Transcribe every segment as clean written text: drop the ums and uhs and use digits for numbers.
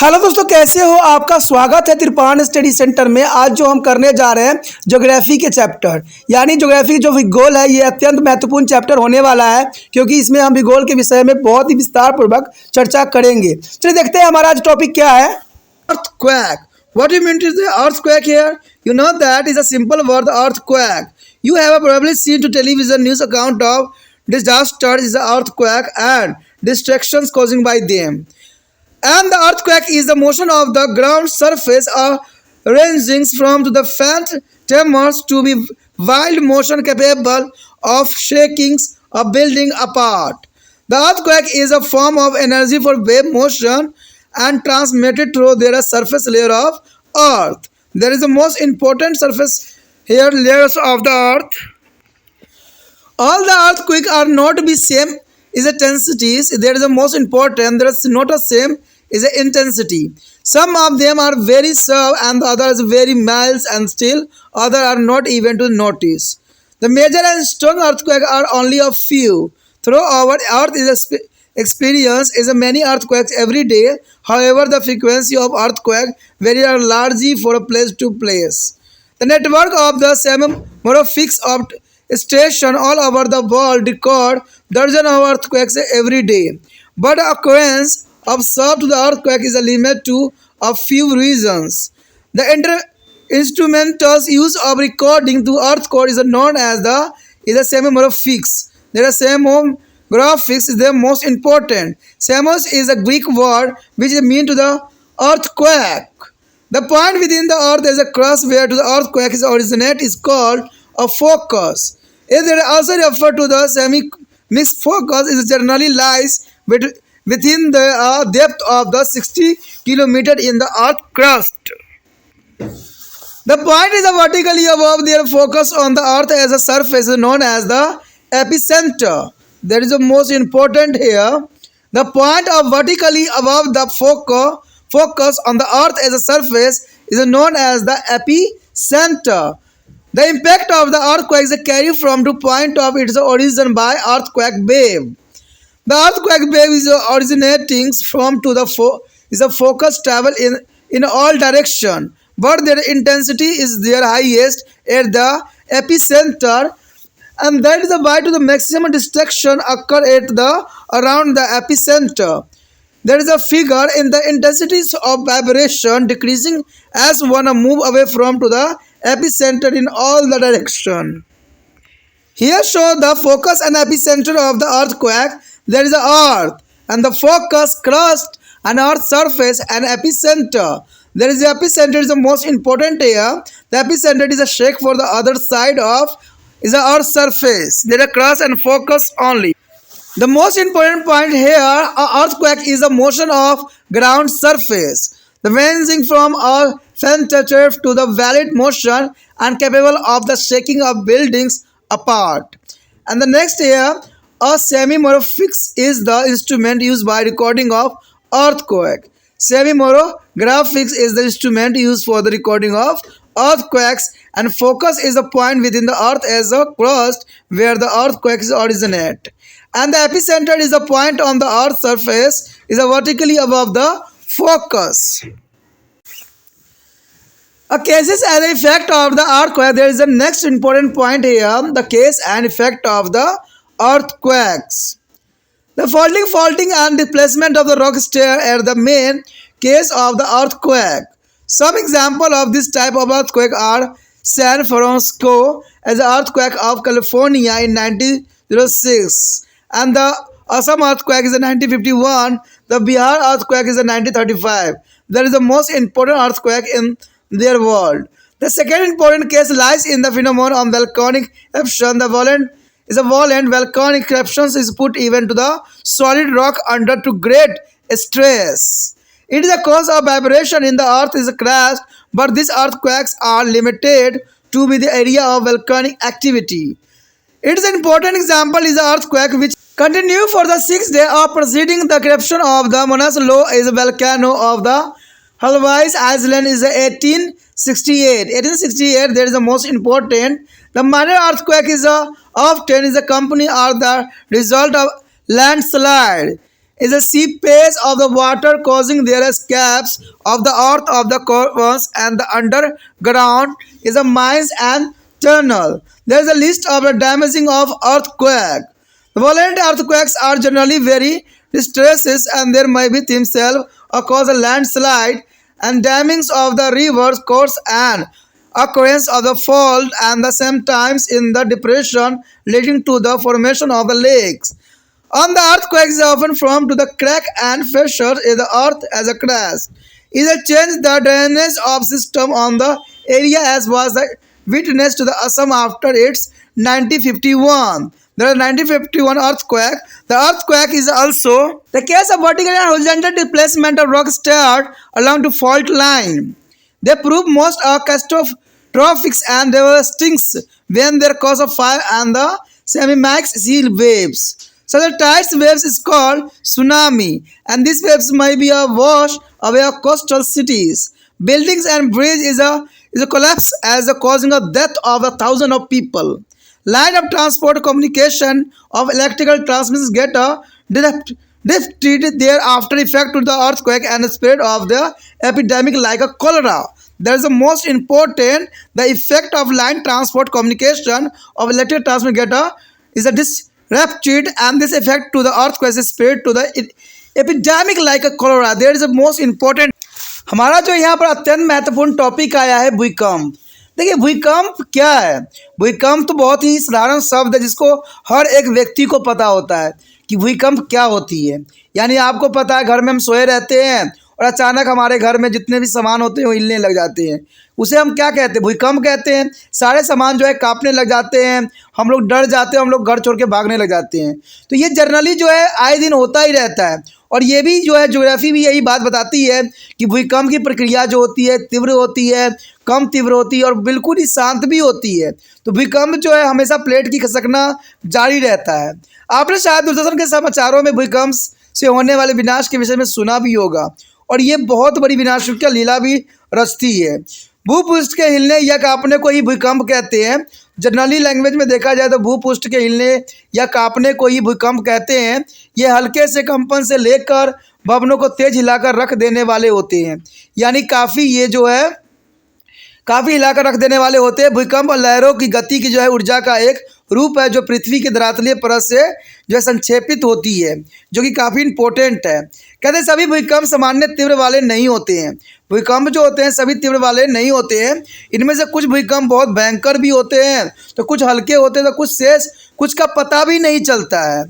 Hello दोस्तों, कैसे हो? आपका स्वागत है त्रिपान स्टडी सेंटर में। आज जो हम करने जा रहे हैं ज्योग्राफी के चैप्टर, यानी ज्योग्राफी जो भूगोल है, ये अत्यंत महत्वपूर्ण चैप्टर होने वाला है, क्योंकि इसमें हम भूगोल के विषय में बहुत ही विस्तार पूर्वक चर्चा करेंगे। चलिए देखते हैं हमारा आज टॉपिक क्या है। Earthquake. What do you mean to the earthquake here? You know that is a simple word, earthquake. You have probably seen to television news account of disaster is the earthquake and destructions causing by them. And the earthquake is the motion of the ground surface ranging from to the faint tremors to be wild motion capable of shaking a building apart. The earthquake is a form of energy for wave motion and transmitted through their surface layer of earth. There is the most important surface here layers of the earth. All the earthquakes are not be same is intensities. There is the most important. There is not a same is the intensity. Some of them are very sharp and the others very mild, and still other are not even to notice. The major and strong earthquakes are only a few. Through our earth is experience is a many earthquakes every day. However, the frequency of earthquake vary largely for a place to place. The network of the seismographic station all over the world record dozens of earthquakes every day. But occurrence observed to the earthquake is limited to a few regions. The instrumentals use of recording to earthquake is known as the seismographics. There are seismographics is the most important. Seismos is a Greek word which means to the earthquake. The point within the earth is a crust where to the earthquake is originate is called a focus. It is also referred to the semi-mixed focus is generally lies within the depth of the 60 kilometer in the earth crust. The point is vertically above their focus on the earth as a surface is known as the epicenter. That is the most important here. The point of vertically above the focus on the earth as a surface is known as the epicenter. The impact of the earthquake is carried from the point of its origin by earthquake wave. The earthquake wave is originating from to the focus travel in all direction, but their intensity is their highest at the epicenter, and that is why to the maximum destruction occur at the around the epicenter. There is a figure in the intensities of vibration decreasing as one move away from to the epicenter in all the direction. Here show the focus and epicenter of the earthquake. There is the earth and the focus crust and earth surface and epicenter. There is the epicenter is the most important here. The epicenter is a shake for the other side of is the earth surface. There is crust and focus only. The most important point here, earthquake is a motion of ground surface, the ranging from a faint turf to the valid motion and capable of the shaking of buildings apart. And the next here, a seismographics is the instrument used by recording of earthquake. Seismographics is the instrument used for the recording of earthquakes, and focus is the point within the earth as a crust where the earthquakes originate. And the epicenter is the point on the earth's surface is vertically above the focus. A cases and effect of the earthquake. There is the next important point here, the case and effect of the earthquakes. The faulting and displacement of the rock stair are the main case of the earthquake. Some example of this type of earthquake are San Francisco as the earthquake of California in 1906, and the Assam earthquake is in 1951. The Bihar earthquake is in 1935. That is the most important earthquake in their world. The second important case lies in the phenomenon of volcanic eruption. The violent volcanic eruptions is put even to the solid rock under to great stress. It is a cause of vibration in the earth is crust, but these earthquakes are limited to be the area of volcanic activity. It is an important example is the earthquake which continued for the 6 days of preceding the eruption of the Manas Low is a volcano of the Hawaii Island is 1868. 1868 there is the most important. The minor earthquake is often is a company or the result of landslide. is a seepage of the water causing their escapes of the earth of the caverns and the underground is a mines and tunnel. There is a list of the damaging of earthquake. The violent earthquakes are generally very distressing and there may be themselves cause a landslide and dammings of the rivers course and occurrence of the fault and the sometimes in the depression leading to the formation of the lakes. On the earthquake is often formed to the crack and fissure in the earth as a crash. Is a change the drainage of system on the area as was the witness to the Assam after its 1951. There is 1951 earthquake. The earthquake is also the case of vertical and horizontal displacement of rock stirred along the fault line. They prove most are catastrophic and devastating when their cause of fire and the semi-max sea waves. So the tidal waves is called tsunami, and these waves may be a wash away of coastal cities. Buildings and bridge is a collapse as a causing a death of a thousand of people. Line of transport communication of electrical transmissions get a drifted there after effect to the earthquake and spread of the epidemic like a cholera. That is the most important. The effect of line transport communication of electric transmitter is a disrupted and this effect to the earthquake is spread to the epidemic like a cholera. There is the most important. हमारा जो यहाँ पर अत्यंत महत्वपूर्ण topic आया है भूकंप। देखिए भूकंप क्या है। भूकंप तो बहुत ही साधारण शब्द है जिसको हर एक व्यक्ति को पता होता है कि भूकंप क्या होती है। यानी आपको पता है घर में हम सोए रहते हैं और अचानक हमारे घर में जितने भी सामान होते हैं वो हिलने लग जाते हैं, उसे हम क्या कहते हैं, भूकंप कहते हैं। सारे सामान जो है कांपने लग जाते हैं, हम लोग डर जाते हैं, हम लोग घर छोड़ के भागने लग जाते हैं। तो ये जनरली जो है आए दिन होता ही रहता है। और ये भी जो है ज्योग्राफी भी यही बात बताती है कि भूकंप की प्रक्रिया जो होती है तीव्र होती है, कम तीव्र होती है और बिल्कुल ही शांत भी होती है। तो भूकंप जो है हमेशा प्लेट की खिसकना जारी रहता है। आपने शायद दूरदर्शन के समाचारों में भूकंप से होने वाले विनाश के विषय में सुना भी होगा और ये बहुत बड़ी विनाशक लीला भी रचती है। भूपृष्ठ के हिलने या कांपने को ही भूकंप कहते हैं। जनरली लैंग्वेज में देखा जाए तो भूपृष्ठ के हिलने या कांपने को ही भूकंप कहते हैं। ये हल्के से कंपन से लेकर भवनों को तेज हिलाकर रख देने वाले होते हैं। यानी काफ़ी हिलाकर रख देने वाले होते हैं। भूकंप और लहरों की गति की जो है ऊर्जा का एक रूप है जो पृथ्वी की धरातलीय परत से जो है संक्षेपित होती है, जो कि काफ़ी इंपॉर्टेंट है। कहते हैं सभी भूकंप सामान्य तीव्र वाले नहीं होते हैं। भूकंप जो होते हैं सभी तीव्र वाले नहीं होते हैं। इनमें से कुछ भूकंप बहुत भयंकर भी होते हैं तो कुछ हल्के होते हैं तो कुछ शेष कुछ का पता भी नहीं चलता है।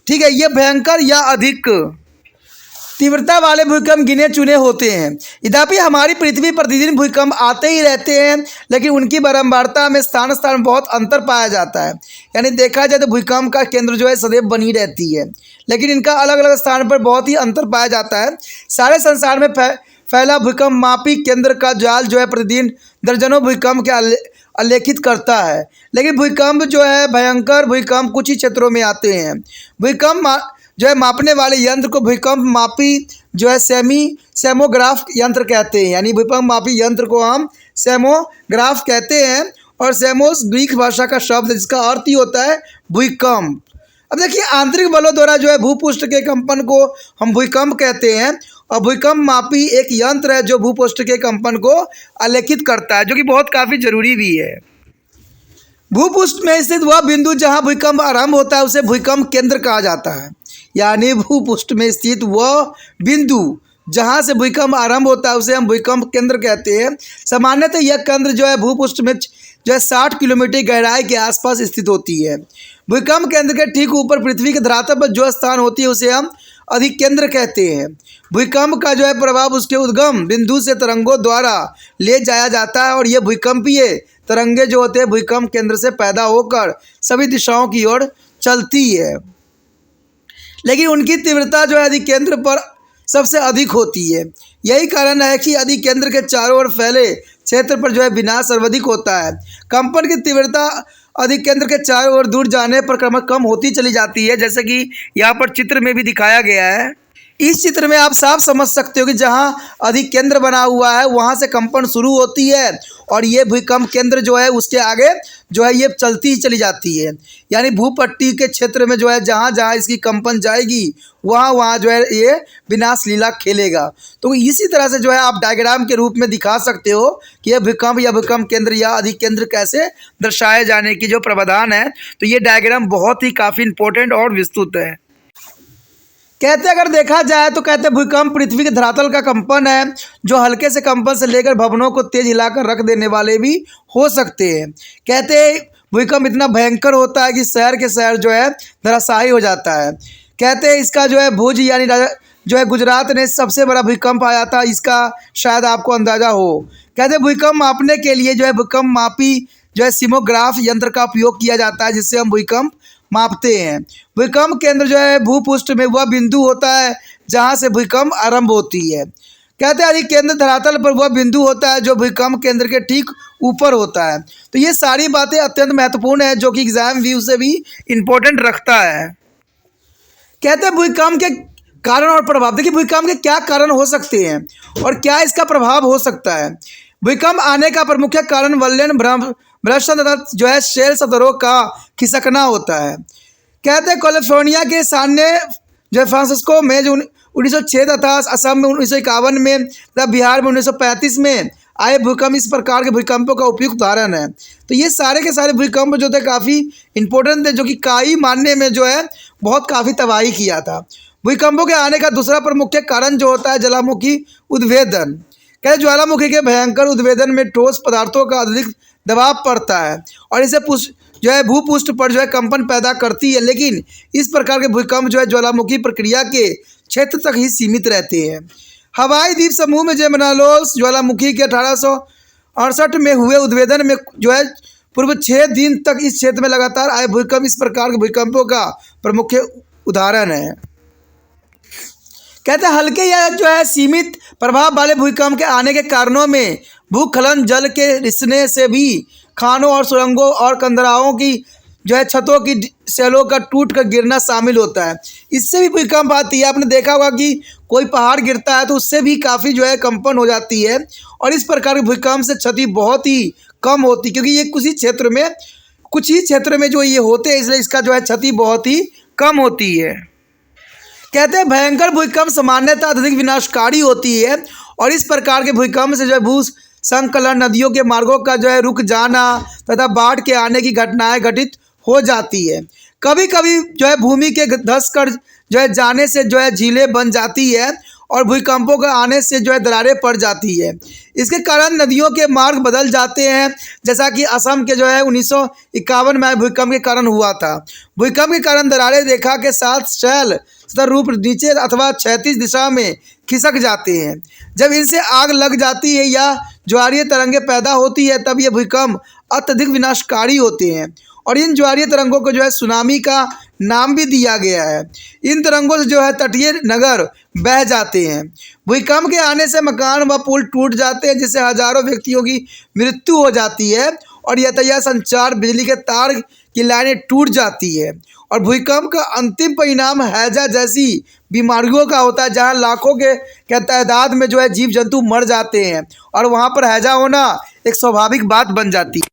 ठीक है, ये भयंकर या अधिक तीव्रता वाले भूकंप गिने चुने होते हैं। यद्यपि हमारी पृथ्वी पर प्रतिदिन भूकंप आते ही रहते हैं लेकिन उनकी बारंबारता में स्थान बहुत अंतर पाया जाता है। यानी देखा जाए तो भूकंप का केंद्र जो है सदैव बनी रहती है लेकिन इनका अलग अलग स्थान पर बहुत ही अंतर पाया जाता है। सारे संसार में फैला भूकंप मापी केंद्र का जाल जो है प्रतिदिन दर्जनों भूकंप के अलेखित करता है। लेकिन भूकंप जो है भयंकर भूकंप कुछ ही क्षेत्रों में आते हैं। भूकंप जो है मापने वाले यंत्र को भूकंप मापी जो है सेमोग्राफ यंत्र कहते हैं। यानी भूकंप मापी यंत्र को हम सेमोग्राफ कहते हैं और सेमोस ग्रीक भाषा का शब्द है जिसका अर्थ ही होता है भूकंप। अब देखिए आंतरिक बलों द्वारा जो है भूपृष्ठ के कंपन को हम भूकंप कहते हैं और भूकंप मापी एक यंत्र है जो भूपृष्ठ के कंपन को आलेखित करता है, जो कि बहुत काफ़ी जरूरी भी है। भूपृष्ठ में स्थित वह बिंदु जहां भूकंप आरंभ होता है उसे भूकंप केंद्र कहा जाता है। यानी भूपृष्ठ में स्थित वह बिंदु जहां से भूकंप आरंभ होता है उसे हम भूकंप केंद्र कहते हैं। सामान्यतः यह केंद्र जो है भूपृष्ठ में जो है 60 किलोमीटर गहराई के आसपास स्थित होती है। भूकंप केंद्र के ठीक ऊपर पृथ्वी के धरातल पर जो स्थान होती है उसे हम अधिकेंद्र कहते हैं। भूकंप का जो है प्रभाव उसके उद्गम बिंदु से तरंगों द्वारा ले जाया जाता है और ये भूकंपीय तरंगे जो होते हैं भूकंप केंद्र से पैदा होकर सभी दिशाओं की ओर चलती है। लेकिन उनकी तीव्रता जो है अधिकेंद्र पर सबसे अधिक होती है। यही कारण है कि अधिकेंद्र के चारों ओर फैले क्षेत्र पर जो है विनाश सर्वाधिक होता है। कंपन की तीव्रता अधिकेंद्र के चारों ओर दूर जाने पर क्रमशः कम होती चली जाती है, जैसे कि यहाँ पर चित्र में भी दिखाया गया है। इस चित्र में आप साफ समझ सकते हो कि जहाँ अधिकेंद्र बना हुआ है वहाँ से कंपन शुरू होती है और ये भूकंप केंद्र जो है उसके आगे जो है ये चलती ही चली जाती है। यानी भूपट्टी के क्षेत्र में जो है जहाँ जहाँ इसकी कंपन जाएगी वहाँ वहाँ जो है ये विनाश लीला खेलेगा। तो इसी तरह से जो है आप डायग्राम के रूप में दिखा सकते हो कि यह भूकंप या भूकंप केंद्र या अधिकेंद्र कैसे दर्शाए जाने की जो प्रावधान है। तो ये डायग्राम बहुत ही काफ़ी इंपॉर्टेंट और विस्तृत है। कहते अगर देखा जाए तो कहते भूकंप पृथ्वी के धरातल का कंपन है जो हल्के से कंपन से लेकर भवनों को तेज हिलाकर रख देने वाले भी हो सकते हैं। कहते भूकंप इतना भयंकर होता है कि शहर के शहर जो है धराशायी हो जाता है। कहते हैं इसका जो है भुज यानी जो है गुजरात में सबसे बड़ा भूकंप आया था, इसका शायद आपको अंदाज़ा हो। कहते भूकंप मापने के लिए जो है भूकंप मापी जो है सिस्मोग्राफ यंत्र का उपयोग किया जाता है जिससे हम भूकंप मापते हैं। भूकंप केंद्र जो है भूपृष्ठ में वह बिंदु होता है जहां से भूकंप आरंभ होती है। कहते हैं अधिकेंद्र धरातल पर वह बिंदु होता है जो भूकंप केंद्र के ठीक ऊपर होता है। तो ये सारी बातें अत्यंत महत्वपूर्ण है जो कि एग्जाम व्यू से भी इम्पोर्टेंट रखता है। कहते हैं भूकंप के कारण और प्रभाव। देखिए भूकंप के क्या कारण हो सकते हैं और क्या इसका प्रभाव हो सकता है। भूकंप आने का प्रमुख कारण वलयन भ्रष्ट जो है शेल सतरों का खिसकना होता है। कहते हैं कैलिफोर्निया के सामने जो फ्रांसिस्को में जो 1906 तथा असम में 1951 में तथा बिहार में 1935 में आए भूकंप इस प्रकार के भूकंपों का उपयुक्त उदाहरण है। तो ये सारे के सारे भूकंप जो थे काफ़ी इंपॉर्टेंट थे जो कि काई मानने में जो है बहुत काफ़ी तबाही किया था। भूकंपों के आने का दूसरा प्रमुख कारण जो होता है ज्वालामुखी उद्भेदन। कहते ज्वालामुखी के भयंकर उद्भेदन में ठोस पदार्थों का अधिक दबाव पड़ता है और इसे जो है भूपृष्ठ पर जो है कंपन पैदा करती है। लेकिन इस प्रकार के भूकंप जो है ज्वालामुखी प्रक्रिया के क्षेत्र तक ही सीमित रहते हैं। हवाई द्वीप समूह में जेमनालोस ज्वालामुखी के 1868 में हुए उद्भेदन में जो है पूर्व 6 दिन तक इस क्षेत्र में लगातार आए भूकंप इस प्रकार के भूकंपों का प्रमुख उदाहरण है। कहते हैं हल्के या जो है सीमित प्रभाव वाले भूकंप के आने के कारणों में भूस्खलन, जल के रिसने से भी खानों और सुरंगों और कंदराओं की जो है छतों की सेलों का टूट कर गिरना शामिल होता है। इससे भी भूकंप आती है। आपने देखा होगा कि कोई पहाड़ गिरता है तो उससे भी काफ़ी जो है कंपन हो जाती है और इस प्रकार के भूकंप से क्षति बहुत ही कम होती क्योंकि ये कुछ ही क्षेत्र में जो ये होते हैं इसलिए इसका जो है क्षति बहुत ही कम होती है। कहते हैं भयंकर भूकंप सामान्यतः अधिक विनाशकारी होती है और इस प्रकार के भूकंप से जो है भूस्खलन, नदियों के मार्गों का जो है रुक जाना तथा बाढ़ के आने की घटनाएं घटित हो जाती है। कभी कभी जो है भूमि के धंस कर जो है जाने से जो है झीलें बन जाती है और भूकंपों के आने से जो है दरारें पड़ जाती है। इसके कारण नदियों के मार्ग बदल जाते हैं जैसा कि असम के जो है 1951 में भूकंप के कारण हुआ था। भूकंप के कारण दरारें रेखा के साथ शैल स्तर रूप नीचे अथवा क्षैतिज दिशा में खिसक जाते हैं। जब इनसे आग लग जाती है या ज्वारीय तरंगें पैदा होती है तब ये भूकंप अत्यधिक विनाशकारी होते हैं और इन ज्वारीय तरंगों को जो है सुनामी का नाम भी दिया गया है। इन तरंगों से जो है तटीय नगर बह जाते हैं। भूकंप के आने से मकान व पुल टूट जाते हैं जिससे हजारों व्यक्तियों की मृत्यु हो जाती है और यातायात, संचार, बिजली के तार की लाइनें टूट जाती है और भूकंप का अंतिम परिणाम हैजा जैसी बीमारियों का होता है जहां लाखों के तादाद में जो है जीव जंतु मर जाते हैं और वहां पर हैजा होना एक स्वाभाविक बात बन जाती है।